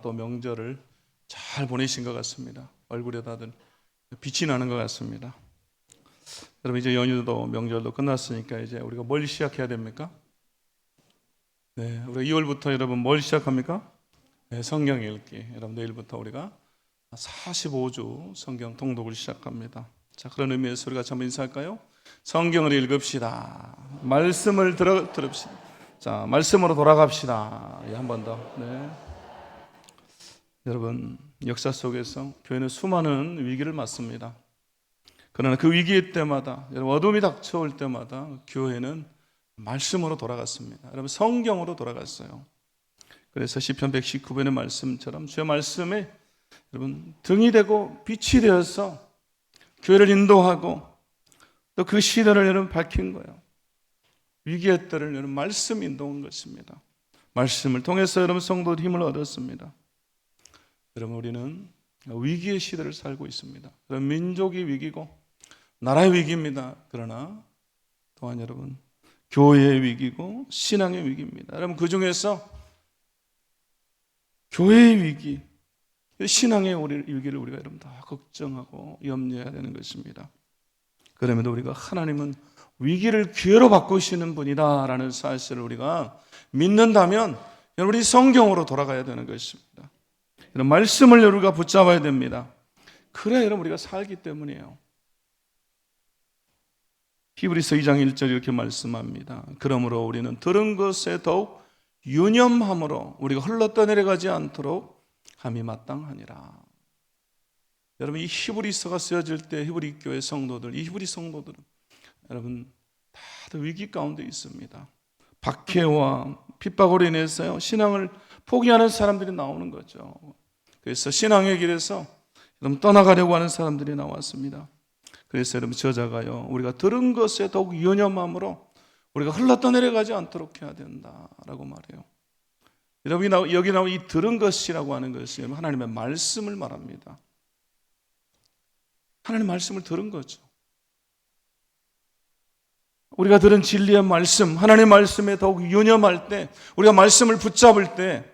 또 명절을 잘 보내신 것 같습니다. 얼굴에 다들 빛이 나는 것 같습니다. 여러분 이제 연휴도 명절도 끝났으니까 이제 우리가 뭘 시작해야 됩니까? 네, 우리가 2월부터 여러분 뭘 시작합니까? 네, 성경 읽기. 여러분 내일부터 우리가 45주 성경 통독을 시작합니다. 자, 그런 의미에서 우리가 한번 인사할까요? 성경을 읽읍시다. 말씀을 들읍시다. 자, 말씀으로 돌아갑시다. 한 번 더. 네. 여러분, 역사 속에서 교회는 수많은 위기를 맞습니다. 그러나 그 위기 때마다, 여러분 어둠이 닥쳐올 때마다 교회는 말씀으로 돌아갔습니다. 여러분 성경으로 돌아갔어요. 그래서 시편 119편의 말씀처럼 주의 말씀에 여러분 등이 되고 빛이 되어서 교회를 인도하고 또 그 시대를 여러분 밝힌 거예요. 위기의 때를 여러분 말씀이 인도한 것입니다. 말씀을 통해서 여러분 성도들 힘을 얻었습니다. 여러분 우리는 위기의 시대를 살고 있습니다. 그런 민족이 위기고 나라의 위기입니다. 그러나 또한 여러분 교회의 위기고 신앙의 위기입니다. 여러분 그 중에서 교회의 위기, 신앙의 위기를 우리가 여러분 다 걱정하고 염려해야 되는 것입니다. 그럼에도 우리가 하나님은 위기를 기회로 바꾸시는 분이다라는 사실을 우리가 믿는다면 우리 성경으로 돌아가야 되는 것입니다. 이런 말씀을 우리가 붙잡아야 됩니다. 그래야 여러분 우리가 살기 때문이에요. 히브리서 2장 1절 이렇게 말씀합니다. 그러므로 우리는 들은 것에 더욱 유념함으로 우리가 흘러떠내려가지 않도록 함이 마땅하니라. 여러분 이 히브리서가 쓰여질 때 히브리 교회 성도들, 이 히브리 성도들은 여러분 다들 위기 가운데 있습니다. 박해와 핍박으로 인해서요 신앙을 포기하는 사람들이 나오는 거죠. 그래서 신앙의 길에서 여러분 떠나가려고 하는 사람들이 나왔습니다. 그래서 여러분 저자가요 우리가 들은 것에 더욱 유념함으로 우리가 흘러떠내려가지 않도록 해야 된다라고 말해요. 여러분 여기 나온 이 들은 것이라고 하는 것이 하나님의 말씀을 말합니다. 하나님의 말씀을 들은 거죠. 우리가 들은 진리의 말씀, 하나님의 말씀에 더욱 유념할 때, 우리가 말씀을 붙잡을 때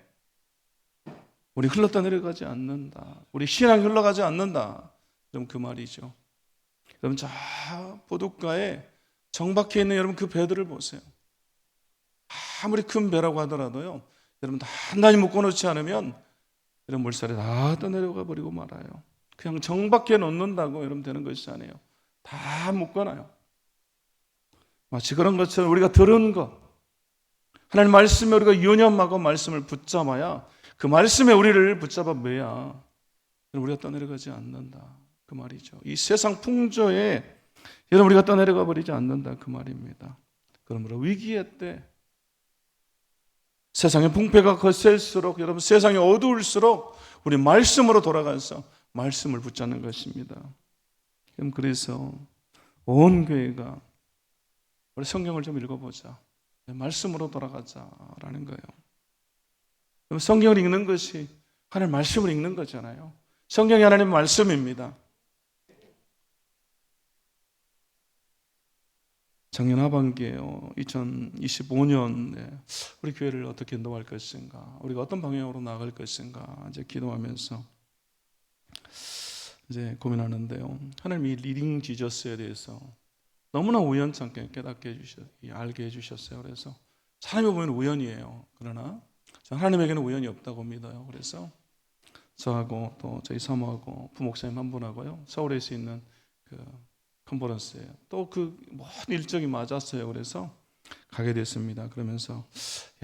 우리 흘러떠내려가지 않는다. 우리 신앙이 흘러가지 않는다. 여러분 그 말이죠. 여러분 저 보도가에 정박해 있는 여러분 그 배들을 보세요. 아무리 큰 배라고 하더라도요. 여러분 단단히 묶어놓지 않으면 여러분 물살에 다 떠내려가 버리고 말아요. 그냥 정박해 놓는다고 여러분 되는 것이 아니에요. 다 묶어놔요. 마치 그런 것처럼 우리가 들은 것, 하나님 말씀에 우리가 유념하고 말씀을 붙잡아야 그 말씀에 우리를 붙잡아 매야 우리가 떠내려가지 않는다. 그 말이죠. 이 세상 풍조에 여러분 우리가 떠내려가 버리지 않는다. 그 말입니다. 그러므로 위기의 때 세상의 풍패가 거셀수록 여러분 세상이 어두울수록 우리 말씀으로 돌아가서 말씀을 붙잡는 것입니다. 그래서 온 교회가 우리 성경을 좀 읽어보자. 말씀으로 돌아가자라는 거예요. 성경을 읽는 것이 하나님 말씀을 읽는 거잖아요. 성경이 하나님 말씀입니다. 작년 하반기에요. 2025년 우리 교회를 어떻게 인도할 것인가, 우리가 어떤 방향으로 나아갈 것인가 이제 기도하면서 이제 고민하는데요. 하나님이 리딩 지저스에 대해서 너무나 우연찮게 깨닫게 알게 해주셨어요. 그래서 사람이 보면 우연이에요. 그러나 하나님에게는 우연이 없다고 믿어요. 그래서 저하고 또 저희 사모하고 부목사님 한 분하고요 서울에서 있는 그 컨퍼런스에 또 그 모든 일정이 맞았어요. 그래서 가게 됐습니다. 그러면서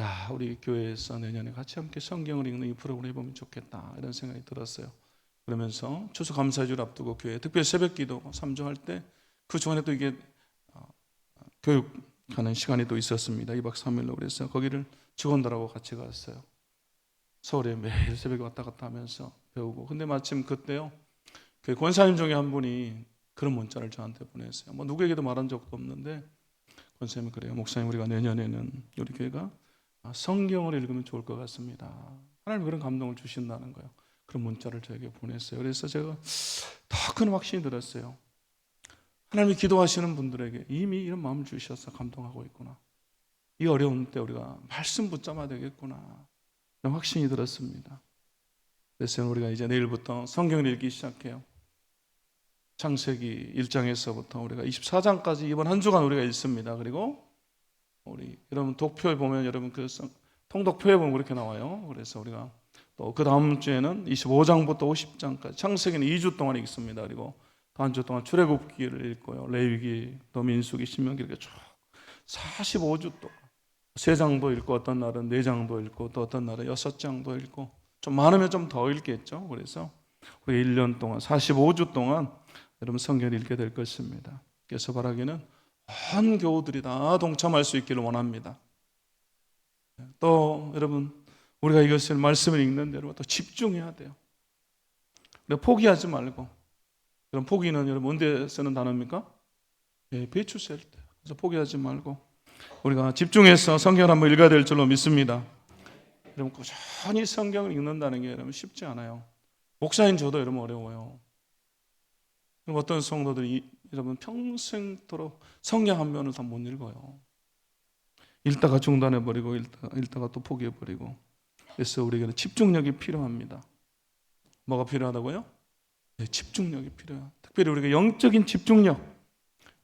야 우리 교회에서 내년에 같이 함께 성경을 읽는 이 프로그램을 해보면 좋겠다 이런 생각이 들었어요. 그러면서 추수감사주를 앞두고 교회 특별 새벽기도 3주 할 때 그 중간에 또 이게 교육하는 시간이 또 있었습니다. 2박 3일로. 그래서 거기를 직원들하고 같이 갔어요. 서울에 매일 새벽에 왔다 갔다 하면서 배우고. 근데 마침 그때요 그 권사님 중에 한 분이 그런 문자를 저한테 보냈어요. 뭐 누구에게도 말한 적도 없는데 권사님이 그래요. 목사님 우리가 내년에는 우리 교회가 성경을 읽으면 좋을 것 같습니다. 하나님 그런 감동을 주신다는 거예요. 그런 문자를 저에게 보냈어요. 그래서 제가 더 큰 확신이 들었어요. 하나님이 기도하시는 분들에게 이미 이런 마음을 주셔서 감동하고 있구나. 이 어려운 때 우리가 말씀 붙잡아야 되겠구나. 이런 확신이 들었습니다. 그래서 우리가 이제 내일부터 성경을 읽기 시작해요. 창세기 1장에서부터 우리가 24장까지 이번 한 주간 우리가 읽습니다. 그리고 우리 여러분 독표에 보면 여러분 그 통독표에 보면 그렇게 나와요. 그래서 우리가 또 그 다음 주에는 25장부터 50장까지 창세기는 2주 동안 읽습니다. 그리고 또 한 주 동안 출애굽기를 읽고요. 레위기, 또 민수기, 신명기 이렇게 쭉 45주 동안 3장도 읽고 어떤 날은 4장도 읽고 또 어떤 날은 6장도 읽고 좀 많으면 좀 더 읽겠죠. 그래서 우리 1년 동안 45주 동안 여러분 성경을 읽게 될 것입니다. 그래서 바라기는 온 교우들이 다 동참할 수 있기를 원합니다. 또 여러분 우리가 이것을 말씀을 읽는 대로 또 집중해야 돼요. 포기하지 말고. 그럼 포기는 여러분 언제 쓰는 단어입니까? 배추 셀 때. 그래서 포기하지 말고 우리가 집중해서 성경을 한번 읽어야 될 줄로 믿습니다. 여러분 꾸준히 성경을 읽는다는 게 여러분 쉽지 않아요. 목사인 저도 여러분 어려워요. 어떤 성도들이 여러분 평생토록 성경 한 면을 다 못 읽어요. 읽다가 중단해버리고 읽다가 또 포기해버리고. 그래서 우리에게는 집중력이 필요합니다. 뭐가 필요하다고요? 네, 집중력이 필요해요. 특별히 우리가 영적인 집중력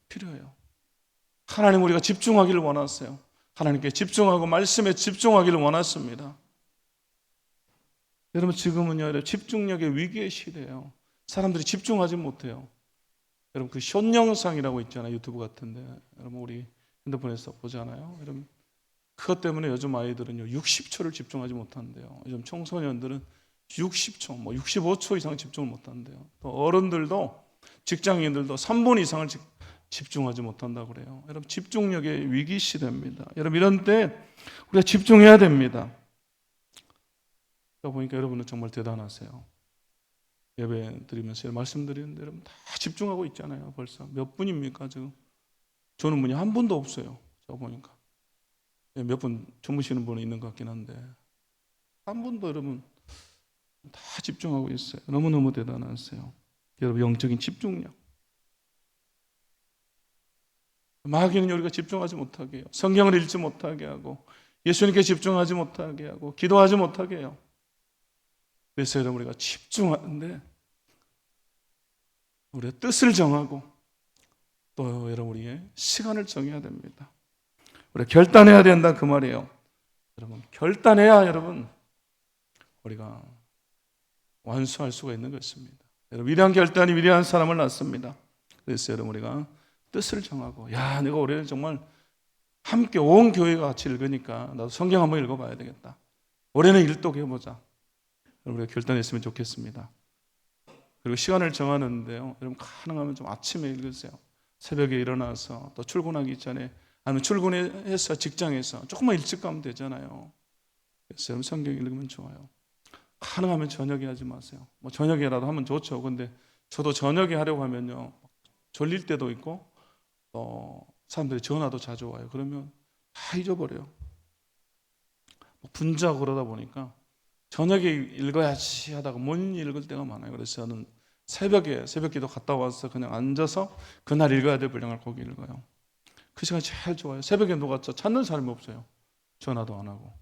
필요해요. 하나님 우리가 집중하기를 원하세요. 하나님께 집중하고 말씀에 집중하기를 원하십니다. 여러분 지금은요 집중력의 위기의 시대예요. 사람들이 집중하지 못해요. 여러분 그 숏 영상이라고 있잖아요. 유튜브 같은데 여러분 우리 핸드폰에서 보잖아요. 여러분 그것 때문에 요즘 아이들은요 60초를 집중하지 못한대요. 요즘 청소년들은 60초, 65초 이상 집중을 못한대요. 또 어른들도 직장인들도 3분 이상을 집중하지 못한다고 그래요. 여러분 집중력의 위기 시대입니다. 여러분 이런 때 우리가 집중해야 됩니다. 보니까 여러분은 정말 대단하세요. 예배 드리면서 말씀드리는데 여러분 다 집중하고 있잖아요. 벌써 몇 분입니까 지금? 저는 분이 한 분도 없어요. 저 보니까 몇 분 주무시는 분은 있는 것 같긴 한데 한 분도 여러분 다 집중하고 있어요. 너무너무 대단하세요. 여러분 영적인 집중력. 마귀는 우리가 집중하지 못하게 해요. 성경을 읽지 못하게 하고 예수님께 집중하지 못하게 하고 기도하지 못하게 해요. 그래서 여러분 우리가 집중하는데 우리의 뜻을 정하고 또 여러분 우리의 시간을 정해야 됩니다. 우리가 결단해야 된다 그 말이에요. 여러분 결단해야 여러분 우리가 완수할 수가 있는 것입니다. 여러분 위대한 결단이 위대한 사람을 낳습니다. 그래서 여러분 우리가 뜻을 정하고 내가 올해는 정말 함께 온 교회가 같이 읽으니까 나도 성경 한번 읽어봐야 되겠다. 올해는 일독해보자. 여러분 우리가 결단했으면 좋겠습니다. 그리고 시간을 정하는데요. 여러분 가능하면 좀 아침에 읽으세요. 새벽에 일어나서 또 출근하기 전에 아니면 출근해서 직장에서 조금만 일찍 가면 되잖아요. 그래서 여러분 성경 읽으면 좋아요. 가능하면 저녁에 하지 마세요. 저녁에라도 하면 좋죠. 근데 저도 저녁에 하려고 하면요 졸릴 때도 있고 또 사람들이 전화도 자주 와요. 그러면 다 잊어버려요. 분주하고 그러다 보니까 저녁에 읽어야지 하다가 못 읽을 때가 많아요. 그래서 저는 새벽에 새벽기도 갔다 와서 그냥 앉아서 그날 읽어야 될 분량을 거기 읽어요. 그 시간이 제일 좋아요. 새벽에 누가 찾는 사람이 없어요. 전화도 안 하고.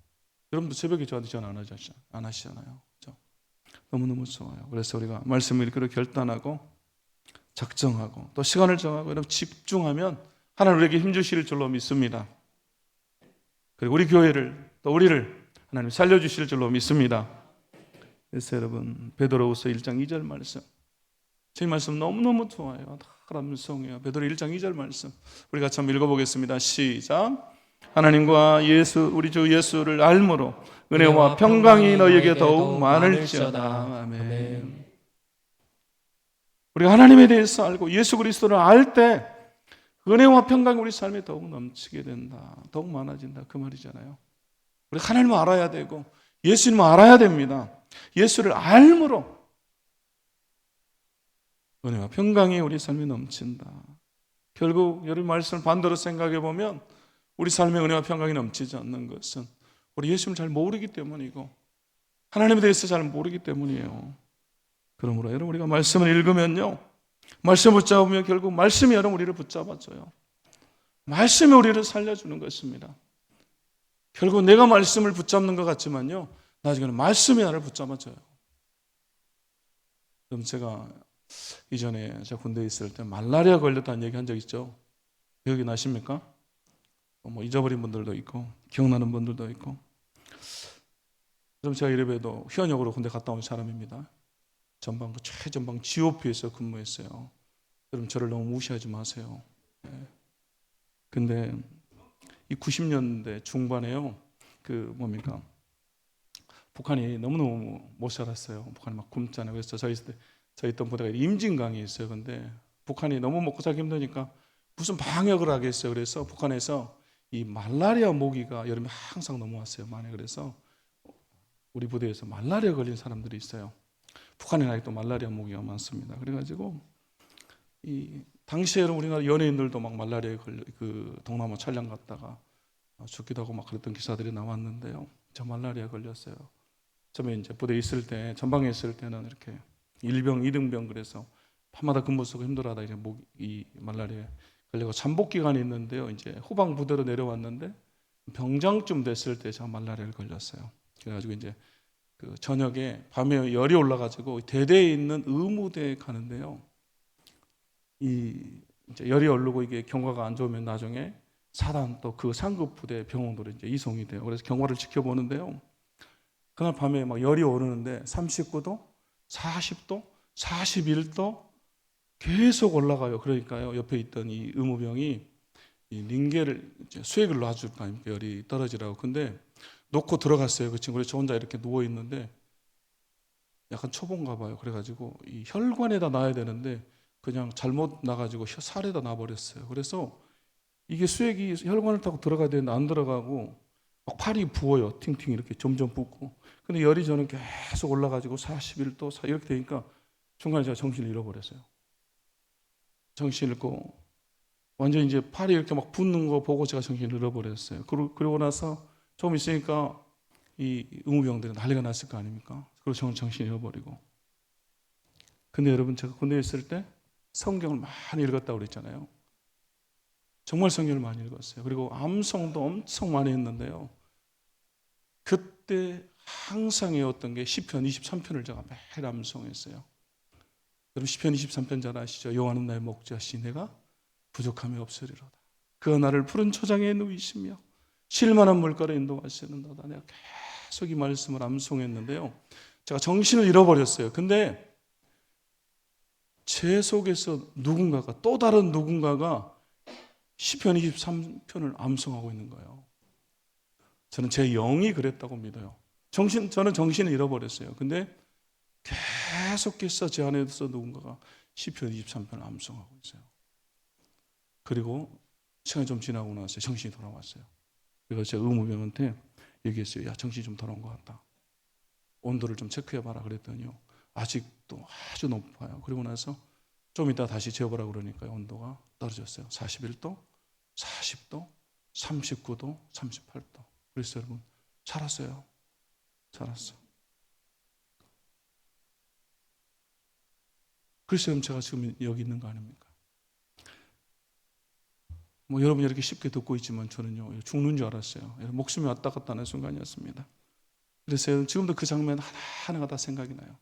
여러분도 새벽에 저한테 전화 안 하시잖아요. 그렇죠? 너무너무 좋아요. 그래서 우리가 말씀을 읽기로 결단하고 작정하고 또 시간을 정하고 여러분 집중하면 하나님 우리에게 힘주실 줄로 믿습니다. 그리고 우리 교회를 또 우리를 하나님 살려주실 줄로 믿습니다. 그래서 여러분 베드로후서 1장 2절 말씀 제 말씀 너무너무 좋아요. 감성이에요. 베드로 1장 2절 말씀 우리 같이 한번 읽어보겠습니다. 시작. 하나님과 우리 주 예수를 알므로 은혜와 평강이 너희에게 더욱 많을지어다. 아멘. 우리가 하나님에 대해서 알고 예수 그리스도를 알 때 은혜와 평강이 우리 삶에 더욱 넘치게 된다. 더욱 많아진다. 그 말이잖아요. 우리 하나님을 알아야 되고 예수님을 알아야 됩니다. 예수를 알므로 은혜와 평강이 우리 삶에 넘친다. 결국 여러분 말씀을 반대로 생각해 보면 우리 삶에 은혜와 평강이 넘치지 않는 것은 우리 예수님을 잘 모르기 때문이고 하나님에 대해서 잘 모르기 때문이에요. 그러므로 여러분 우리가 말씀을 읽으면요 말씀을 붙잡으면 결국 말씀이 여러분 우리를 붙잡아줘요. 말씀이 우리를 살려주는 것입니다. 결국 내가 말씀을 붙잡는 것 같지만요 나중에는 말씀이 나를 붙잡아줘요. 그럼 제가 이전에 제가 군대에 있을 때 말라리아 걸렸다는 얘기 한 적 있죠? 기억이 나십니까? 뭐 잊어버린 분들도 있고 기억나는 분들도 있고. 그럼 제가 이래봬도 현역으로 군대 갔다 온 사람입니다. 전방 최전방 GOP에서 근무했어요. 여러분 저를 너무 무시하지 마세요. 근데 이 90년대 중반에요. 뭡니까? 북한이 너무너무 못 살았어요. 북한이 막 굶잖아요. 그래서 저희 있던 부대가 임진강에 있어요. 근데 북한이 너무 먹고 살기 힘드니까 무슨 방역을 하겠어요. 그래서 북한에서 이 말라리아 모기가 여름에 항상 넘어왔어요. 많이. 그래서 우리 부대에서 말라리아 걸린 사람들이 있어요. 북한에 아직도 말라리아 모기가 많습니다. 그래가지고 당시에 우리나라 연예인들도 막 말라리아에 걸려 동남아 촬영 갔다가 죽기도 하고 막 그랬던 기사들이 나왔는데요. 저 말라리아 걸렸어요. 처음에 이제 부대에 있을 때, 전방에 있을 때는 이렇게 1병, 2등병 그래서 밤마다 근무 쓰고 힘들어하다 이제 이 말라리아에 걸려서 잠복 기간이 있는데요. 이제 후방 부대로 내려왔는데 병장쯤 됐을 때 제가 말라리아를 걸렸어요. 그래가지고 이제 저녁에 밤에 열이 올라가지고 대대에 있는 의무대에 가는데요. 이제 열이 오르고 이게 경과가 안 좋으면 나중에 사단 또 그 상급 부대 병원으로 이제 이송이 돼요. 그래서 경과를 지켜보는데요. 그날 밤에 막 열이 오르는데 39도, 40도, 41도 계속 올라가요. 그러니까요. 옆에 있던 이 의무병이 이 링겔을 수액을 놔줄 거 아닙니까? 열이 떨어지라고. 근데 놓고 들어갔어요. 그 친구. 저 혼자 이렇게 누워 있는데 약간 초보인가 봐요. 그래가지고 이 혈관에다 놔야 되는데 그냥 잘못 놔가지고 살에다 놔버렸어요. 그래서 이게 수액이 혈관을 타고 들어가야 되는데 안 들어가고 막 팔이 부어요. 팅팅 이렇게 점점 붓고. 근데 열이 저는 계속 올라가지고 41도 이렇게 되니까 중간에 제가 정신을 잃어버렸어요. 정신을 잃고 완전 이제 팔이 이렇게 막 붓는 거 보고 제가 정신을 잃어버렸어요. 그러고 나서 좀 있으니까 이 의무병들이 난리가 났을 거 아닙니까? 그리고 저는 정신을 잃어버리고. 근데 여러분 제가 군대에 있을 때 성경을 많이 읽었다고 그랬잖아요. 정말 성경을 많이 읽었어요. 그리고 암송도 엄청 많이 했는데요. 그때 항상 외웠던 게 시편 23편을 제가 매일 암송했어요. 여러분 시편 23편 잘 아시죠? 여호와는 나의 목자시 내가 부족함이 없으리로다. 그가 나를 푸른 초장에 누이시며 쉴만한 물가로 인도하시는도다. 내가 계속 이 말씀을 암송했는데요. 제가 정신을 잃어버렸어요. 근데 제 속에서 누군가가 또 다른 누군가가 시편 23편을 암송하고 있는 거예요. 저는 제 영이 그랬다고 믿어요. 저는 정신을 잃어버렸어요. 근데 계속해서 제 안에서 누군가가 시편 23편을 암송하고 있어요. 그리고 시간이 좀 지나고 나서 정신이 돌아왔어요. 그래서 제가 의무병한테 얘기했어요. 야, 정신이 좀 돌아온 것 같다. 온도를 좀 체크해봐라 그랬더니요. 아직도 아주 높아요. 그리고 나서 좀 이따 다시 재워보라 그러니까요. 온도가 떨어졌어요. 41도, 40도, 39도, 38도. 그래서 여러분 살았어요. 살았어. 그래서 여러분 제가 지금 여기 있는 거 아닙니까? 뭐 여러분 이렇게 쉽게 듣고 있지만 저는요 죽는 줄 알았어요. 목숨이 왔다 갔다 하는 순간이었습니다. 그래서 지금도 그 장면 하나하나가 다 생각이 나요.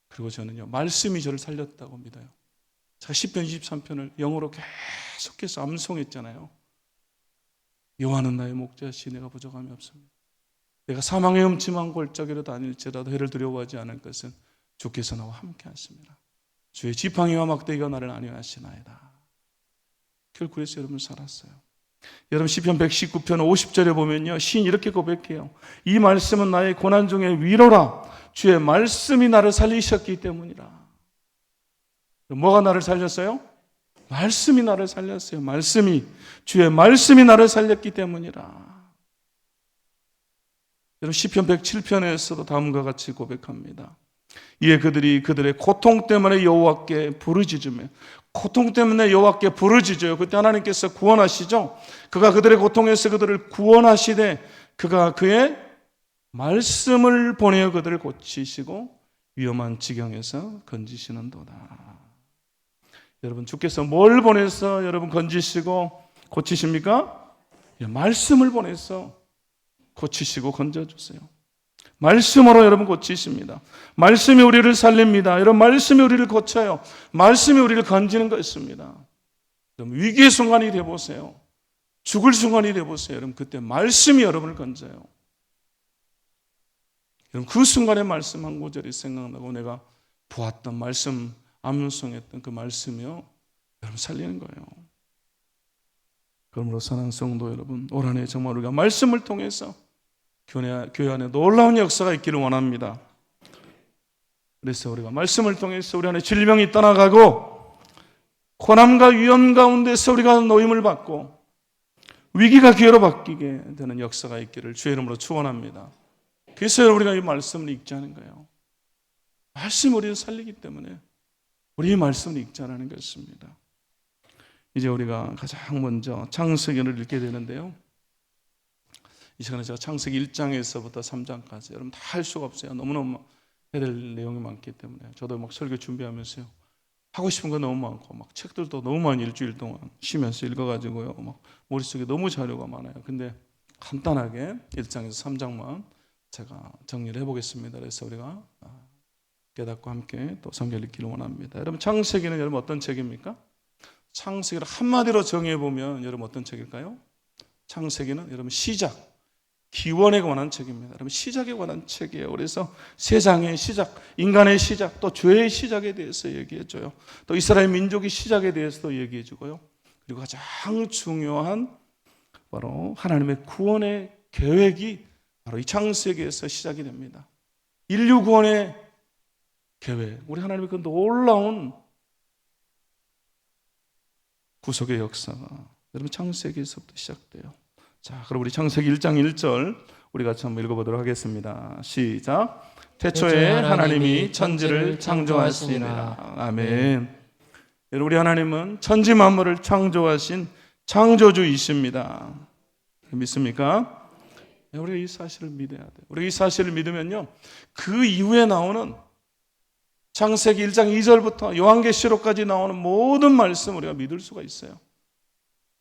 그리고 저는요 말씀이 저를 살렸다고 믿어요. 제가 시편 23편을 영어로 계속해서 암송했잖아요. 여호와는 나의 목자시 내가 부족함이 없습니다. 내가 사망의 음침한 골짜기로 다닐지라도 해를 두려워하지 않을 것은 주께서 나와 함께 하십니다. 주의 지팡이와 막대기가 나를 안위하시나이다. 결국 그래서 여러분 살았어요. 여러분 시편 119편 50절에 보면요 시인이 이렇게 고백해요. 이 말씀은 나의 고난 중에 위로라. 주의 말씀이 나를 살리셨기 때문이라. 뭐가 나를 살렸어요? 말씀이 나를 살렸어요. 주의 말씀이 나를 살렸기 때문이라. 여러분 시편 107편에서도 다음과 같이 고백합니다. 이에 그들이 그들의 고통 때문에 여호와께 부르짖으며 고통 때문에 여호와께 부르짖어요. 그때 하나님께서 구원하시죠. 그가 그들의 고통에서 그들을 구원하시되 그가 그의 말씀을 보내어 그들을 고치시고 위험한 지경에서 건지시는도다. 여러분 주께서 뭘 보내서 여러분 건지시고 고치십니까? 말씀을 보내서 고치시고 건져주세요. 말씀으로 여러분 고치십니다. 말씀이 우리를 살립니다. 여러분 말씀이 우리를 고쳐요. 말씀이 우리를 건지는 것입니다. 여러분 위기의 순간이 되어보세요. 죽을 순간이 되어보세요. 여러분 그때 말씀이 여러분을 건져요. 여러분 그 순간에 말씀 한 구절이 생각나고 내가 보았던 말씀, 암송했던 그 말씀이요 여러분 살리는 거예요. 그러므로 사랑하는 성도 여러분, 올 한 해 정말 우리가 말씀을 통해서 교회 안에 놀라운 역사가 있기를 원합니다. 그래서 우리가 말씀을 통해서 우리 안에 질병이 떠나가고 고난과 위험 가운데서 우리가 노임을 받고 위기가 기회로 바뀌게 되는 역사가 있기를 주의 이름으로 축원합니다. 그래서 우리가 이 말씀을 읽자는 거예요. 말씀이 우리를 살리기 때문에 우리의 말씀을 읽자라는 것입니다. 이제 우리가 가장 먼저 창세기를 읽게 되는데요. 이 시간에 제가 창세기 1장에서부터 3장까지 여러분 다 할 수가 없어요. 너무너무 해야 될 내용이 많기 때문에 저도 막 설교 준비하면서요. 하고 싶은 거 너무 많고 막 책들도 너무 많이 일주일 동안 쉬면서 읽어가지고요. 막 머릿속에 너무 자료가 많아요. 근데 간단하게 1장에서 3장만 제가 정리를 해보겠습니다. 그래서 우리가 깨닫고 함께 또 성경을 읽기를 원합니다. 여러분 창세기는 여러분 어떤 책입니까? 창세기를 한마디로 정해보면 여러분 어떤 책일까요? 창세기는 여러분 시작, 기원에 관한 책입니다. 여러분 시작에 관한 책이에요. 그래서 세상의 시작, 인간의 시작, 또 죄의 시작에 대해서 얘기해줘요. 또 이스라엘 민족의 시작에 대해서도 얘기해주고요. 그리고 가장 중요한 바로 하나님의 구원의 계획이 바로 이 창세기에서 시작이 됩니다. 인류 구원의 계획, 우리 하나님의 그 놀라운 구속의 역사가 여러분 창세기에서부터 시작돼요. 자, 그럼 우리 창세기 1장 1절 우리 같이 한번 읽어보도록 하겠습니다. 시작. 태초에 하나님이 천지를 창조하시니라. 아멘. 여러분 우리 하나님은 천지 만물을 창조하신 창조주이십니다. 믿습니까? 우리가 이 사실을 믿어야 돼요. 우리가 이 사실을 믿으면요 그 이후에 나오는 창세기 1장 2절부터 요한계시록까지 나오는 모든 말씀 우리가 믿을 수가 있어요.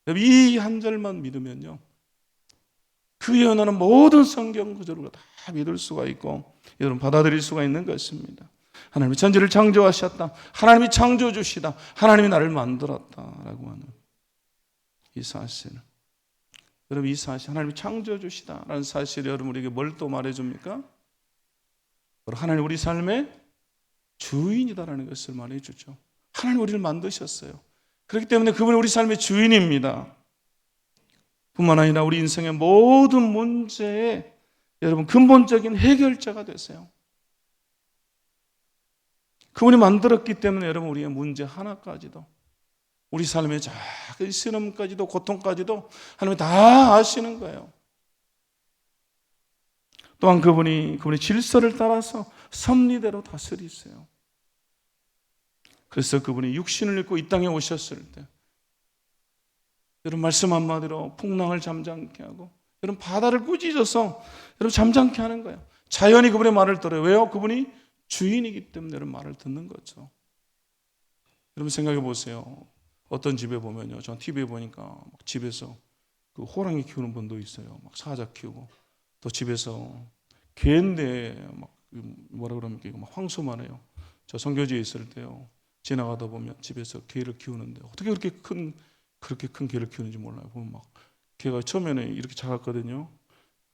이 한 절만 믿으면요 그 예언하는 모든 성경 구절을 다 믿을 수가 있고 여러분 받아들일 수가 있는 것입니다. 하나님이 천지를 창조하셨다. 하나님이 창조주시다. 하나님이 나를 만들었다라고 하는 이 사실. 여러분 이 사실 하나님이 창조주시다라는 사실이 여러분 우리에게 뭘 또 말해줍니까? 하나님 우리 삶의 주인이다라는 것을 말해주죠. 하나님 우리를 만드셨어요. 그렇기 때문에 그분이 우리 삶의 주인입니다. 뿐만 아니라 우리 인생의 모든 문제에 여러분 근본적인 해결자가 되세요. 그분이 만들었기 때문에 여러분 우리의 문제 하나까지도 우리 삶의 작은 시름까지도 고통까지도 하나님이 다 아시는 거예요. 또한 그분이 질서를 따라서 섭리대로 다스리세요. 그래서 그분이 육신을 입고 이 땅에 오셨을 때 여러분 말씀 한마디로 풍랑을 잠잠케 하고 여러분 바다를 꾸짖어서 여러분 잠잠케 하는 거예요. 자연이 그분의 말을 들어요. 왜요? 그분이 주인이기 때문에 여러분 말을 듣는 거죠. 여러분 생각해 보세요. 어떤 집에 보면요, 전 TV에 보니까 막 집에서 그 호랑이 키우는 분도 있어요. 막 사자 키우고 또 집에서 개인데 막 뭐라 그럽니까? 이거 막 황소만 해요. 저 선교지에 있을 때요. 지나가다 보면 집에서 개를 키우는데 어떻게 그렇게 큰 개를 키우는지 몰라요. 보면 막 개가 처음에는 이렇게 작았거든요.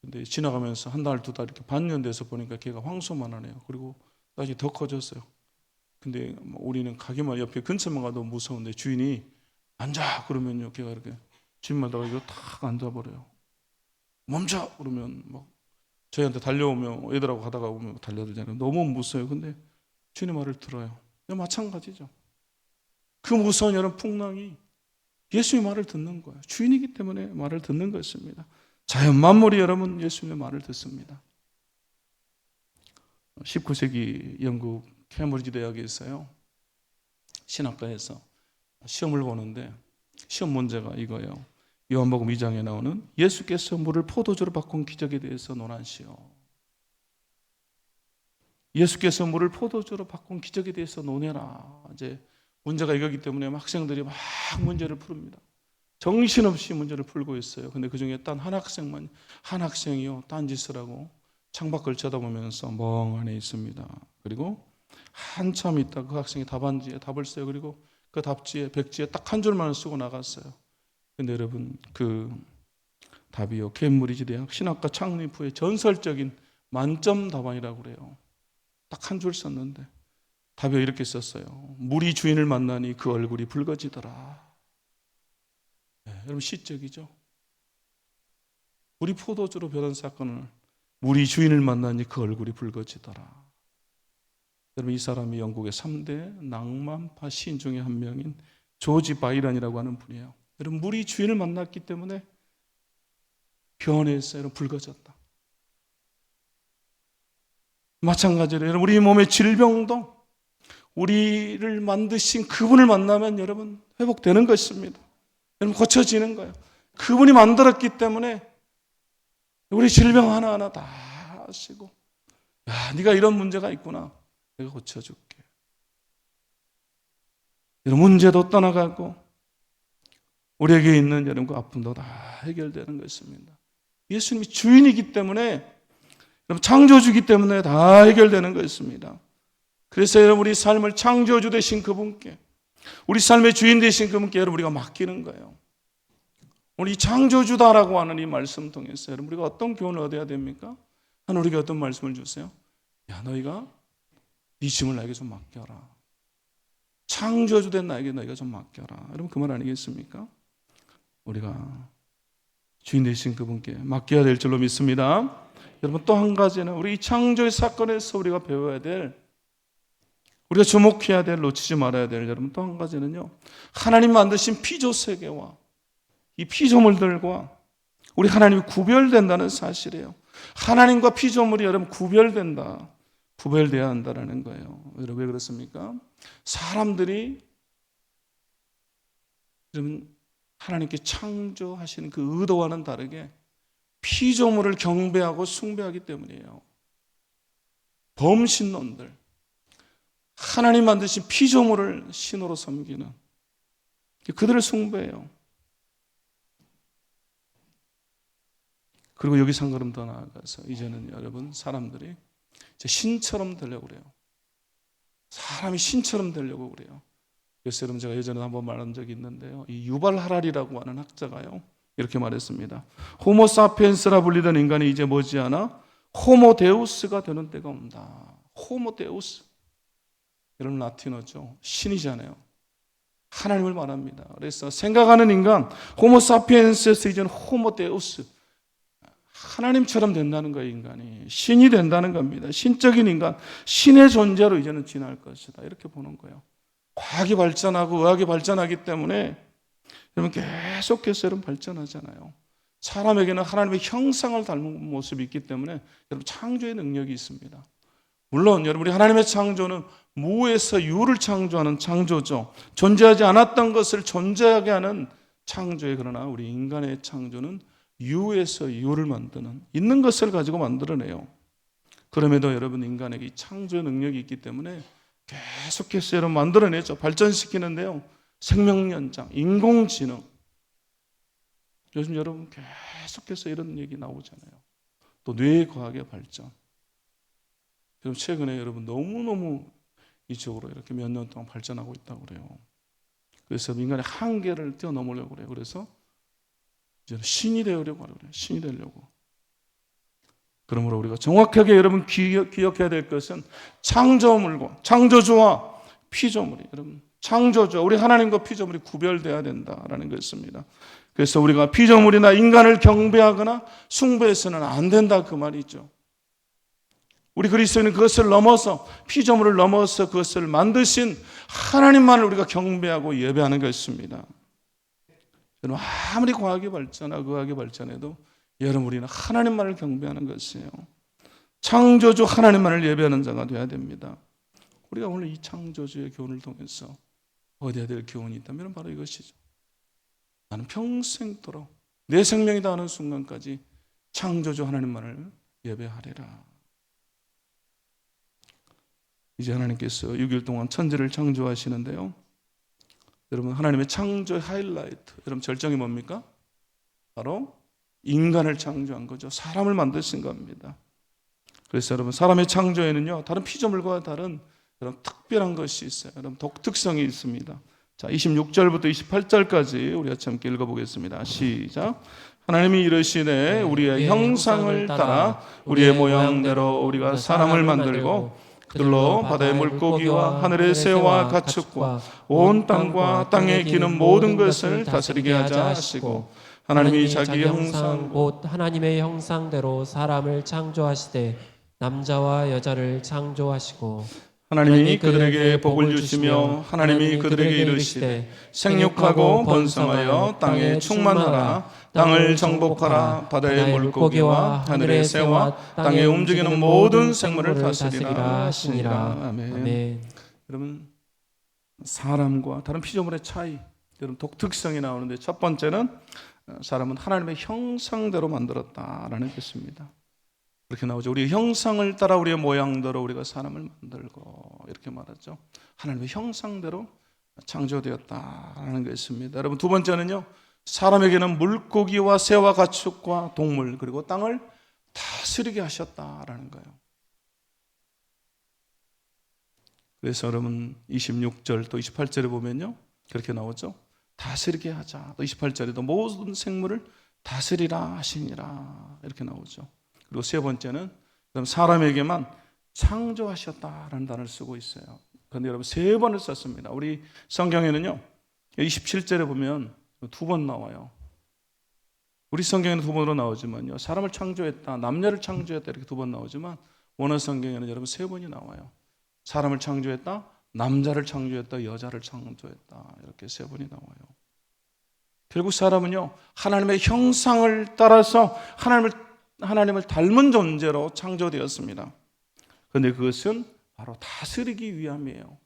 근데 지나가면서 한 달, 두 달 이렇게 반년 돼서 보니까 개가 황소만 하네요. 그리고 나중에 더 커졌어요. 근데 우리는 가게만 옆에 근처만 가도 무서운데 주인이 앉아 그러면요 걔가 이렇게 집마다 이거 탁 앉아버려요. 멈춰 그러면 막 저희한테 달려오면 애들하고 가다가 오면 달려들잖아요. 너무 무서워요. 근데 주인의 말을 들어요. 마찬가지죠. 그 무서운 여러분 풍랑이 예수의 말을 듣는 거예요. 주인이기 때문에 말을 듣는 것입니다. 자연 만물이 여러분 예수님의 말을 듣습니다. 19세기 영국 케임브리지 대학에서요 신학과에서 시험을 보는데 시험 문제가 이거예요. 요한복음 2장에 나오는 예수께서 물을 포도주로 바꾼 기적에 대해서 논하시오. 예수께서 물을 포도주로 바꾼 기적에 대해서 논해라. 이제 문제가 이거기 때문에 학생들이 막 문제를 푸릅니다. 정신없이 문제를 풀고 있어요. 근데 그 중에 단 한 학생이요 딴짓을 하고 창밖을 쳐다보면서 멍하니 있습니다. 그리고 한참 있다 그 학생이 답안지에 답을 써요. 그리고 그 답지에 백지에 딱 한 줄만 쓰고 나갔어요. 근데 여러분 그 답이요, 케임브리지 대학 신학과 창립 후에 전설적인 만점 답안이라고 그래요. 딱 한 줄 썼는데 답이 이렇게 썼어요. 물이 주인을 만나니 그 얼굴이 붉어지더라. 네, 여러분 시적이죠. 물이 포도주로 변한 사건을 물이 주인을 만나니 그 얼굴이 붉어지더라. 여러분 이 사람이 영국의 3대 낭만파 시인 중에 한 명인 조지 바이런이라고 하는 분이에요. 여러분 물이 주인을 만났기 때문에 변해서 여러분 붉어졌다. 마찬가지로 여러분 우리 몸의 질병도 우리를 만드신 그분을 만나면 여러분 회복되는 것입니다. 여러분 고쳐지는 거예요. 그분이 만들었기 때문에 우리 질병 하나하나 다 아시고, 야, 네가 이런 문제가 있구나, 내가 고쳐줄게. 이런 문제도 떠나가고 우리에게 있는 여러분 그 아픔도 다 해결되는 것입니다. 예수님이 주인이기 때문에, 여러분 창조주기 때문에 다 해결되는 것입니다. 그래서 여러분 우리 삶을 창조주 되신 그분께, 우리 삶의 주인 되신 그분께 여러분 우리가 맡기는 거예요. 우리 창조주다라고 하는 이 말씀 통해서 여러분 우리가 어떤 교훈을 얻어야 됩니까? 하나님 우리에게 어떤 말씀을 주세요? 야, 너희가 네 짐을 나에게 좀 맡겨라. 창조주 된 나에게 너희가 좀 맡겨라. 여러분 그 말 아니겠습니까? 우리가 주인 되신 그분께 맡겨야 될 줄로 믿습니다. 여러분 또 한 가지는 우리 이 창조의 사건에서 우리가 배워야 될, 우리가 주목해야 될, 놓치지 말아야 될 여러분 또 한 가지는요, 하나님 만드신 피조 세계와 이 피조물들과 우리 하나님이 구별된다는 사실이에요. 하나님과 피조물이 여러분 구별된다, 구별돼야 한다는 거예요. 여러분 왜 그렇습니까? 사람들이 여러분 하나님께 창조하시는 그 의도와는 다르게 피조물을 경배하고 숭배하기 때문이에요. 범신론들, 하나님 만드신 피조물을 신으로 섬기는, 그들을 숭배해요. 그리고 여기서 한 걸음 더 나아가서 이제는 여러분 사람들이 이제 신처럼 되려고 그래요. 사람이 신처럼 되려고 그래요. 그래서 여러분 제가 예전에 한번 말한 적이 있는데요, 이 유발 하랄이라고 하는 학자가요 이렇게 말했습니다. 호모 사피엔스라 불리던 인간이 이제 머지않아 호모 데우스가 되는 때가 온다. 호모 데우스, 여러분 라틴어죠. 신이잖아요. 하나님을 말합니다. 그래서 생각하는 인간 호모 사피엔스에서 이제는 호모 데우스, 하나님처럼 된다는 거예요. 인간이 신이 된다는 겁니다. 신적인 인간, 신의 존재로 이제는 지날 것이다, 이렇게 보는 거예요. 과학이 발전하고 의학이 발전하기 때문에 여러분 계속해서 여러분 발전하잖아요. 사람에게는 하나님의 형상을 닮은 모습이 있기 때문에 여러분 창조의 능력이 있습니다. 물론 여러분 우리 하나님의 창조는 무에서 유를 창조하는 창조죠. 존재하지 않았던 것을 존재하게 하는 창조에, 그러나 우리 인간의 창조는 유에서 유를 만드는, 있는 것을 가지고 만들어내요. 그럼에도 여러분 인간에게 이 창조의 능력이 있기 때문에 계속해서 여러분 만들어내죠. 발전시키는데요, 생명연장, 인공지능, 요즘 여러분 계속해서 이런 얘기 나오잖아요. 또 뇌과학의 발전, 여러분 최근에 여러분 너무너무 이쪽으로 이렇게 몇 년 동안 발전하고 있다고 그래요. 그래서 인간의 한계를 뛰어넘으려고 그래요. 그래서 이제는 신이 되려고 하려고 그래요. 신이 되려고. 그러므로 우리가 정확하게 여러분 기억해야 될 것은 창조물과 창조주와 피조물이, 여러분 창조주, 우리 하나님과 피조물이 구별돼야 된다라는 것입니다. 그래서 우리가 피조물이나 인간을 경배하거나 숭배해서는 안 된다, 그 말이죠. 우리 그리스도인은 그것을 넘어서, 피조물을 넘어서 그것을 만드신 하나님만을 우리가 경배하고 예배하는 것입니다. 여러분 아무리 과학이 발전하고 의학이 발전해도 여러분 우리는 하나님만을 경배하는 것이에요. 창조주 하나님만을 예배하는 자가 되어야 됩니다. 우리가 오늘 이 창조주의 교훈을 통해서 얻어야 될 교훈이 있다면 바로 이것이죠. 나는 평생토록 내 생명이 다하는 순간까지 창조주 하나님만을 예배하리라. 이제 하나님께서 6일 동안 천지를 창조하시는데요, 여러분 하나님의 창조의 하이라이트, 여러분 절정이 뭡니까? 바로 인간을 창조한 거죠. 사람을 만드신 겁니다. 그래서 여러분 사람의 창조에는요 다른 피조물과 다른 그런 특별한 것이 있어요. 여러분 독특성이 있습니다. 자, 26절부터 28절까지 우리 같이 함께 읽어보겠습니다. 시작. 하나님이 이르시되 우리의 형상을 따라 우리의 모양대로 우리가 사람을 만들고 그들로 바다의 물고기와 하늘의 새와 가축과 온 땅과 땅에 기는 모든 것을 다스리게 하자 하시고 하나님이 자기 형상 곧 하나님의 형상대로 사람을 창조하시되 남자와 여자를 창조하시고 하나님이 그들에게 복을 주시며 하나님이 그들에게 이르시되 생육하고 번성하여 땅에 충만하라 땅을 정복하라 바다의 물고기와 하늘의 새와 땅에 움직이는 모든 생물을 다스리라 하시니라. 아멘. 여러분 사람과 다른 피조물의 차이, 여러분 독특성이 나오는데 첫 번째는 사람은 하나님의 형상대로 만들었다라는 것입니다. 이렇게 나오죠. 우리의 형상을 따라 우리의 모양대로 우리가 사람을 만들고 이렇게 말하죠. 하나님의 형상대로 창조되었다라는 것입니다. 여러분 두 번째는요. 사람에게는 물고기와 새와 가축과 동물 그리고 땅을 다스리게 하셨다라는 거예요. 그래서 여러분 26절 또 28절에 보면요. 그렇게 나오죠. 다스리게 하자. 또 28절에도 모든 생물을 다스리라 하시니라 이렇게 나오죠. 그리고 세 번째는 사람에게만 창조하셨다라는 단어를 쓰고 있어요. 그런데 여러분 세 번을 썼습니다. 우리 성경에는요 27절에 보면 두 번 나와요. 우리 성경에는 두 번으로 나오지만요 사람을 창조했다, 남녀를 창조했다 이렇게 두 번 나오지만 원어 성경에는 여러분 세 번이 나와요. 사람을 창조했다, 남자를 창조했다, 여자를 창조했다 이렇게 세 번이 나와요. 결국 사람은요 하나님의 형상을 따라서 하나님을 닮은 존재로 창조되었습니다. 그런데 그것은 바로 다스리기 위함이에요.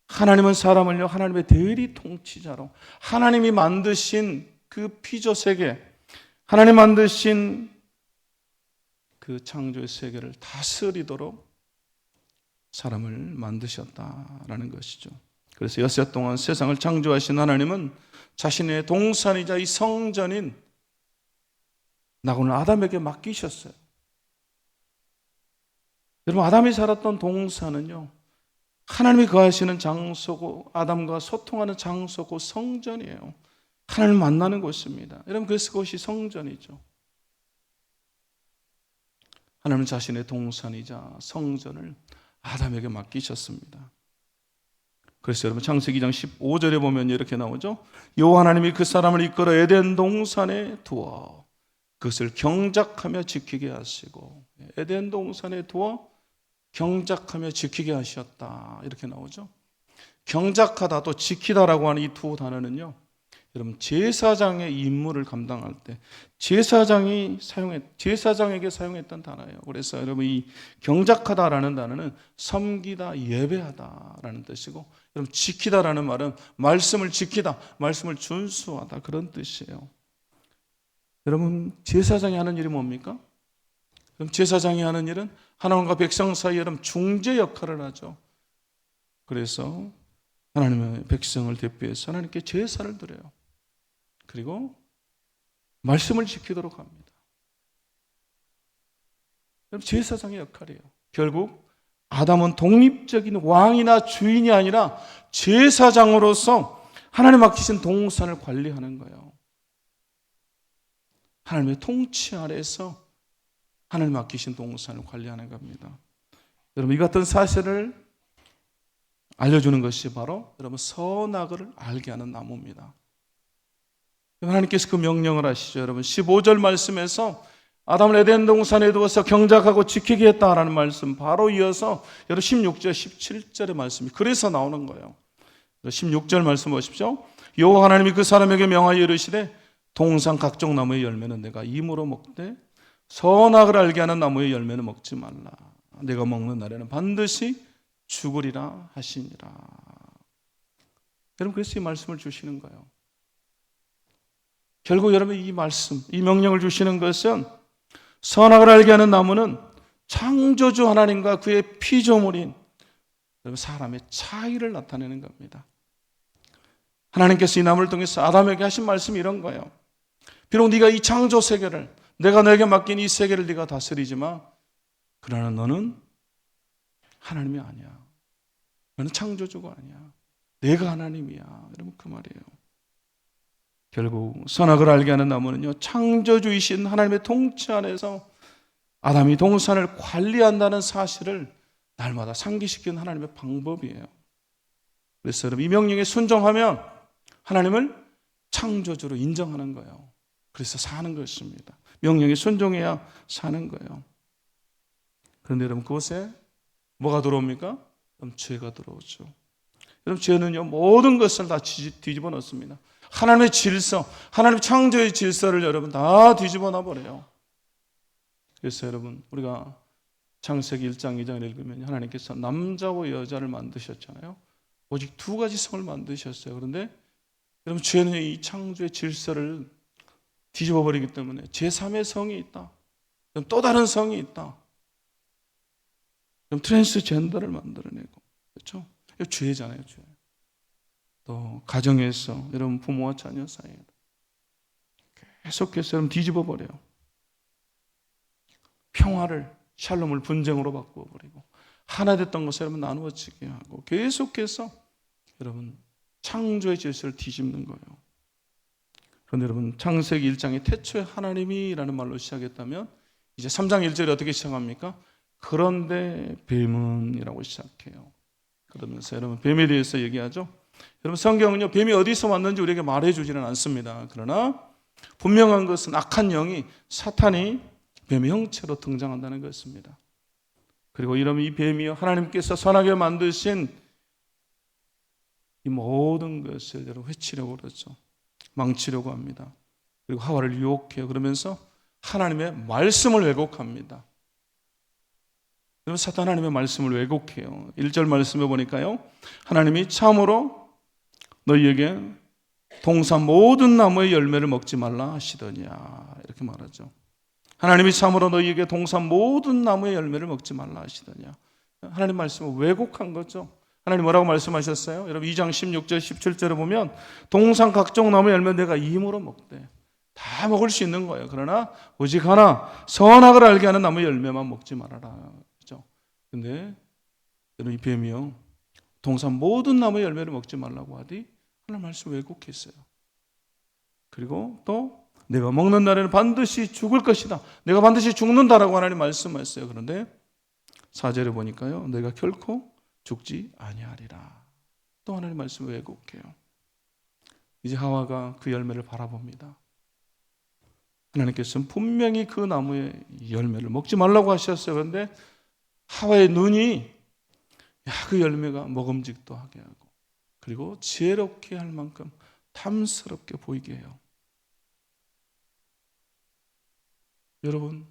하나님은 사람을요 하나님의 대리 통치자로 하나님이 만드신 그 피조 세계, 하나님 만드신 그 창조의 세계를 다스리도록 사람을 만드셨다라는 것이죠. 그래서 엿새 동안 세상을 창조하신 하나님은 자신의 동산이자 이 성전인 나고는 아담에게 맡기셨어요. 여러분 아담이 살았던 동산은요 하나님이 거하시는 장소고 아담과 소통하는 장소고 성전이에요. 하나님을 만나는 곳입니다. 여러분 그래서 그것이 성전이죠. 하나님은 자신의 동산이자 성전을 아담에게 맡기셨습니다. 그래서 여러분 창세기 2장 15절에 보면 이렇게 나오죠. 여호와 하나님이 그 사람을 이끌어 에덴 동산에 두어 그것을 경작하며 지키게 하시고 에덴 동산에 두어 경작하며 지키게 하셨다 이렇게 나오죠. 경작하다 또 지키다라고 하는 이 두 단어는요 여러분 제사장의 임무를 감당할 때 제사장에게 사용했던 단어예요. 그래서 여러분 이 경작하다라는 단어는 섬기다, 예배하다라는 뜻이고 여러분 지키다라는 말은 말씀을 지키다, 말씀을 준수하다 그런 뜻이에요. 여러분 제사장이 하는 일이 뭡니까? 그럼 제사장이 하는 일은 하나님과 백성 사이에 여러분 중재 역할을 하죠. 그래서 하나님의 백성을 대표해서 하나님께 제사를 드려요. 그리고 말씀을 지키도록 합니다. 여러분 제사장의 역할이에요. 결국 아담은 독립적인 왕이나 주인이 아니라 제사장으로서 하나님 맡기신 동산을 관리하는 거예요. 하나님의 통치 아래에서 하나님 맡기신 동산을 관리하는 겁니다. 여러분 이 같은 사실을 알려주는 것이 바로 여러분 선악을 알게 하는 나무입니다. 하나님께서 그 명령을 하시죠. 여러분 15절 말씀에서 아담을 에덴 동산에 두어서 경작하고 지키게 했다라는 말씀 바로 이어서 여러분 16절 17절의 말씀이 그래서 나오는 거예요. 16절 말씀 보십시오. 여호와 하나님이 그 사람에게 명하여 이르시되 동산 각종 나무의 열매는 내가 임으로 먹되 선악을 알게 하는 나무의 열매는 먹지 말라. 내가 먹는 날에는 반드시 죽으리라 하시니라. 여러분 그래서 이 말씀을 주시는 거예요. 결국 여러분 이 말씀, 이 명령을 주시는 것은 선악을 알게 하는 나무는 창조주 하나님과 그의 피조물인 여러분 사람의 차이를 나타내는 겁니다. 하나님께서 이 나무를 통해서 아담에게 하신 말씀이 이런 거예요. 비록 네가 이 창조 세계를 내가 너에게 맡긴 이 세계를 네가 다스리지만 그러나 너는 하나님이 아니야. 너는 창조주가 아니야. 내가 하나님이야. 여러분 그 말이에요. 결국 선악을 알게 하는 나무는요, 창조주이신 하나님의 통치 안에서 아담이 동산을 관리한다는 사실을 날마다 상기시키는 하나님의 방법이에요. 그래서 여러분 이 명령에 순종하면 하나님을 창조주로 인정하는 거예요. 그래서 사는 것입니다. 명령에 순종해야 사는 거예요. 그런데 여러분 그곳에 뭐가 들어옵니까? 그럼 죄가 들어오죠. 여러분 죄는요 모든 것을 다 뒤집어 놓습니다. 하나님의 질서, 하나님 창조의 질서를 여러분 다 뒤집어 놔버려요. 그래서 여러분 우리가 창세기 1장 2장을 읽으면 하나님께서 남자와 여자를 만드셨잖아요. 오직 두 가지 성을 만드셨어요. 그런데 여러분 죄는 이 창조의 질서를 뒤집어 버리기 때문에 제3의 성이 있다. 또 다른 성이 있다. 그럼 트랜스젠더를 만들어내고, 그렇죠? 이거 죄잖아요, 죄. 또 가정에서 여러분 부모와 자녀 사이에 계속해서 여러분 뒤집어 버려요. 평화를 샬롬을 분쟁으로 바꾸어 버리고 하나 됐던 것을 여러분 나누어지게 하고 계속해서 여러분 창조의 질서를 뒤집는 거예요. 그런데 여러분 창세기 1장에 태초에 하나님이라는 말로 시작했다면 이제 3장 1절에 어떻게 시작합니까? 그런데 뱀은이라고 시작해요. 그러면서 여러분 뱀에 대해서 얘기하죠. 여러분 성경은요 뱀이 어디서 왔는지 우리에게 말해주지는 않습니다. 그러나 분명한 것은 악한 영이 사탄이 뱀의 형체로 등장한다는 것입니다. 그리고 이러면 이 뱀이요 하나님께서 선하게 만드신 이 모든 것을 여러분 해치려고 그러죠. 망치려고 합니다. 그리고 하와를 유혹해요. 그러면서 하나님의 말씀을 왜곡합니다. 여러분 사탄 하나님의 말씀을 왜곡해요. 1절 말씀해 보니까요 하나님이 참으로 너희에게 동산 모든 나무의 열매를 먹지 말라 하시더냐 이렇게 말하죠. 하나님이 참으로 너희에게 동산 모든 나무의 열매를 먹지 말라 하시더냐. 하나님 말씀을 왜곡한 거죠. 하나님 뭐라고 말씀하셨어요? 여러분 2장 16절 17절에 보면 동산 각종 나무의 열매 내가 이 힘으로 먹되 다 먹을 수 있는 거예요. 그러나 오직 하나 선악을 알게 하는 나무의 열매만 먹지 말아라. 그렇죠? 근데 여러분 이 뱀이요 동산 모든 나무의 열매를 먹지 말라고 하더니 하나님 말씀 왜곡했어요. 그리고 또 내가 먹는 날에는 반드시 죽을 것이다. 내가 반드시 죽는다라고 하나님 말씀하셨어요. 그런데 4절에 보니까요. 내가 결코 죽지 아니하리라. 또 하나님 말씀을 왜곡해요. 이제 하와가 그 열매를 바라봅니다. 하나님께서는 분명히 그 나무의 열매를 먹지 말라고 하셨어요. 그런데 하와의 눈이 그 열매가 먹음직도 하게 하고 그리고 지혜롭게 할 만큼 탐스럽게 보이게 해요. 여러분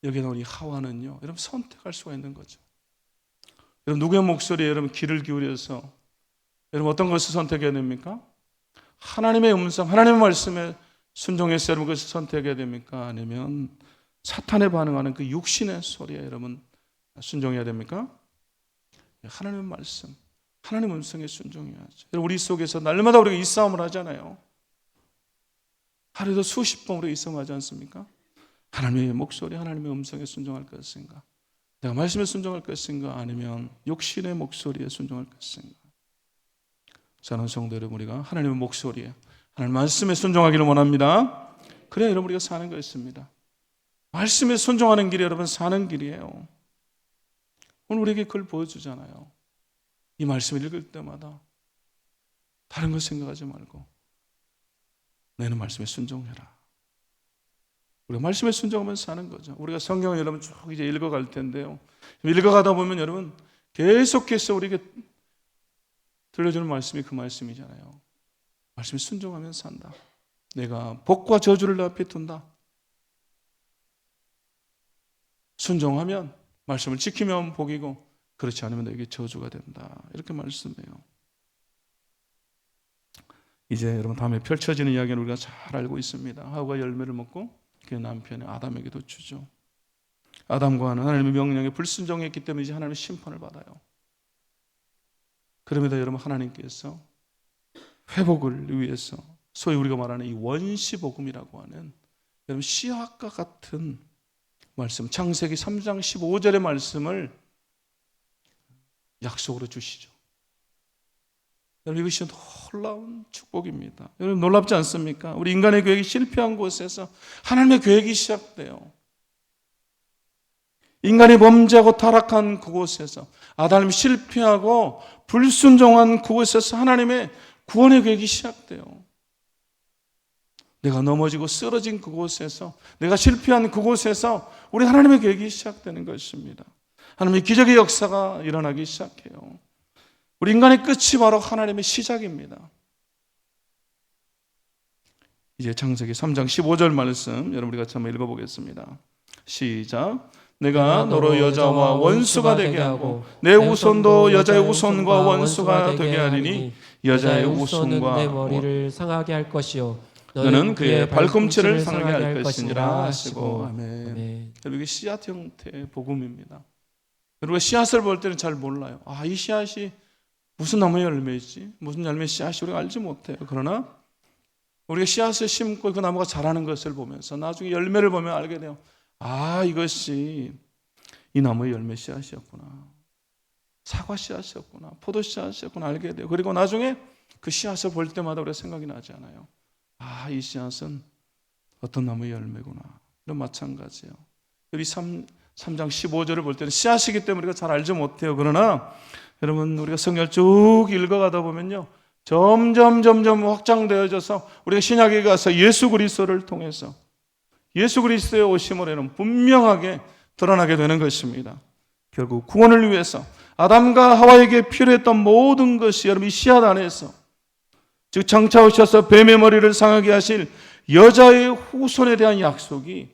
여기 나온 이 하와는요 여러분 선택할 수가 있는 거죠. 여러분 누구의 목소리에 여러분 귀를 기울여서 여러분 어떤 것을 선택해야 됩니까? 하나님의 음성, 하나님의 말씀에 순종해서 여러분 그것을 선택해야 됩니까? 아니면 사탄에 반응하는 그 육신의 소리에 여러분 순종해야 됩니까? 하나님의 말씀, 하나님의 음성에 순종해야죠. 여러분 우리 속에서 날마다 우리가 이 싸움을 하잖아요. 하루에도 수십 번 우리가 이 싸움을 하지 않습니까? 하나님의 목소리, 하나님의 음성에 순종할 것인가? 내가 말씀에 순종할 것인가? 아니면 욕심의 목소리에 순종할 것인가? 사랑하는 성도 여러분, 우리가 하나님의 목소리에, 하나님 말씀에 순종하기를 원합니다. 그래야 여러분 우리가 사는 것입니다. 말씀에 순종하는 길이 여러분 사는 길이에요. 오늘 우리에게 그걸 보여주잖아요. 이 말씀을 읽을 때마다 다른 것 생각하지 말고 너는 말씀에 순종해라. 우리가 말씀에 순종하면 사는 거죠. 우리가 성경을 여러분 쭉 이제 읽어갈 텐데요. 읽어가다 보면 여러분 계속해서 우리에게 들려주는 말씀이 그 말씀이잖아요. 말씀에 순종하면 산다. 내가 복과 저주를 내 앞에 둔다. 순종하면 말씀을 지키면 복이고 그렇지 않으면 너에게 저주가 된다. 이렇게 말씀해요. 이제 여러분 다음에 펼쳐지는 이야기는 우리가 잘 알고 있습니다. 하와가 열매를 먹고 그 남편의 아담에게도 주죠. 아담과 하나는 하나님의 명령에 불순종했기 때문에 이제 하나님의 심판을 받아요. 그럼에도 여러분 하나님께서 회복을 위해서 소위 우리가 말하는 이 원시복음이라고 하는 여러분 씨앗과 같은 말씀, 창세기 3장 15절의 말씀을 약속으로 주시죠. 여러분 이것이 놀라운 축복입니다. 여러분 놀랍지 않습니까? 우리 인간의 계획이 실패한 곳에서 하나님의 계획이 시작돼요. 인간이 범죄하고 타락한 그곳에서, 아담이 실패하고 불순종한 그곳에서 하나님의 구원의 계획이 시작돼요. 내가 넘어지고 쓰러진 그곳에서, 내가 실패한 그곳에서 우리 하나님의 계획이 시작되는 것입니다. 하나님의 기적의 역사가 일어나기 시작해요. 우리 인간의 끝이 바로 하나님의 시작입니다. 이제 창세기 3장 15절 말씀 여러분 우리 같이 한번 읽어보겠습니다. 시작. 내가 너로 여자와 원수가 되게 하고 내 후손도 여자의 후손과 원수가 되게 하리니 여자의 후손과 내 머리를 상하게 할 것이요 너는 그의 발꿈치를 상하게 할 것이니라 하시고. 아멘. 아멘. 여러분 이게 씨앗 형태의 복음입니다. 여러분 씨앗을 볼 때는 잘 몰라요. 이 씨앗이 무슨 나무의 열매이지? 무슨 열매 씨앗이 우리가 알지 못해요. 그러나 우리가 씨앗을 심고 그 나무가 자라는 것을 보면서 나중에 열매를 보면 알게 돼요. 이것이 이 나무의 열매 씨앗이었구나. 사과 씨앗이었구나. 포도 씨앗이었구나 알게 돼요. 그리고 나중에 그 씨앗을 볼 때마다 우리가 생각이 나지 않아요. 이 씨앗은 어떤 나무의 열매구나. 이런 마찬가지예요. 여기 3장 15절을 볼 때는 씨앗이기 때문에 우리가 잘 알지 못해요. 그러나 여러분 우리가 성경을 쭉 읽어가다 보면요. 점점 확장되어져서 우리가 신약에 가서 예수 그리스도를 통해서 예수 그리스도의 오심으로는 분명하게 드러나게 되는 것입니다. 결국 구원을 위해서 아담과 하와에게 필요했던 모든 것이 여러분 이 씨앗 안에서, 즉 장차 오셔서 뱀의 머리를 상하게 하실 여자의 후손에 대한 약속이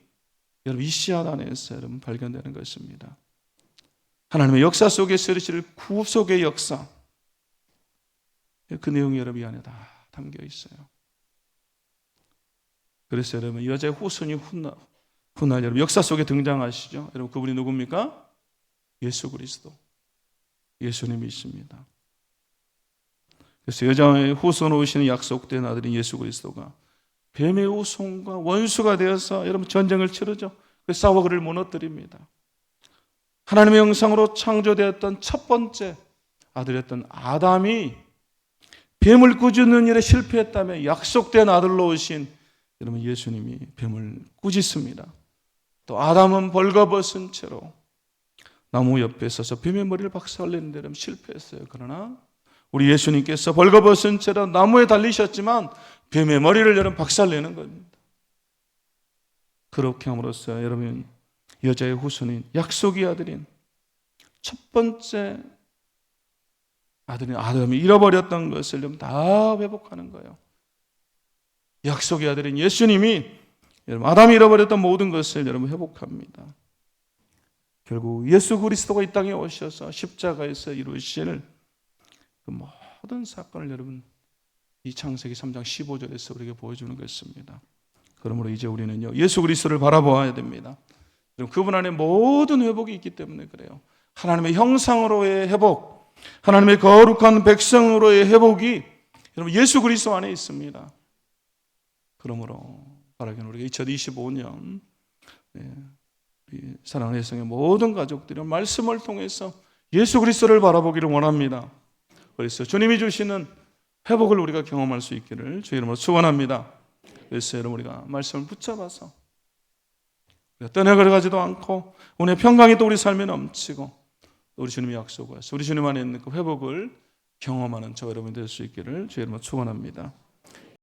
여러분 이 씨앗 안에서 여러분 발견되는 것입니다. 하나님의 역사 속에서 이루실 구속의 역사, 그 내용이 여러분 이 안에 다 담겨 있어요. 그래서 여러분 여자의 후손이 훗날 여러분 역사 속에 등장하시죠. 여러분 그분이 누굽니까? 예수 그리스도, 예수님이십니다. 그래서 여자의 후손으로 오시는 약속된 아들인 예수 그리스도가 뱀의 후손과 원수가 되어서 여러분 전쟁을 치르죠. 그래서 싸워 그를 무너뜨립니다. 하나님의 형상으로 창조되었던 첫 번째 아들이었던 아담이 뱀을 꾸짖는 일에 실패했다며 약속된 아들로 오신 여러분 예수님이 뱀을 꾸짖습니다. 또 아담은 벌거벗은 채로 나무 옆에 서서 뱀의 머리를 박살내는 데 실패했어요. 그러나 우리 예수님께서 벌거벗은 채로 나무에 달리셨지만 뱀의 머리를 여러분 박살내는 겁니다. 그렇게 함으로써 여러분 여자의 후손인 약속의 아들인 첫 번째 아들인 아담이 잃어버렸던 것을 여러분 다 회복하는 거예요. 약속의 아들인 예수님이 여러분 아담이 잃어버렸던 모든 것을 여러분 회복합니다. 결국 예수 그리스도가 이 땅에 오셔서 십자가에서 이루실 그 모든 사건을 여러분 이 창세기 3장 15절에서 우리에게 보여주는 것입니다. 그러므로 이제 우리는요 예수 그리스도를 바라보아야 됩니다. 그분 안에 모든 회복이 있기 때문에 그래요. 하나님의 형상으로의 회복, 하나님의 거룩한 백성으로의 회복이 여러분 예수 그리스도 안에 있습니다. 그러므로 바라기는 우리가 2025년 우리 사랑하는 예성의 모든 가족들이 말씀을 통해서 예수 그리스도를 바라보기를 원합니다. 그래서 주님이 주시는 회복을 우리가 경험할 수 있기를 주의 이름으로 축원합니다. 그래서 여러분 우리가 말씀을 붙잡아서 떠나가지도 않고 오늘 평강이 또 우리 삶에 넘치고 우리 주님의 약속을 해서 우리 주님 안에 있는 그 회복을 경험하는 저 여러분이 될 수 있기를 주의 이름으로 축원합니다.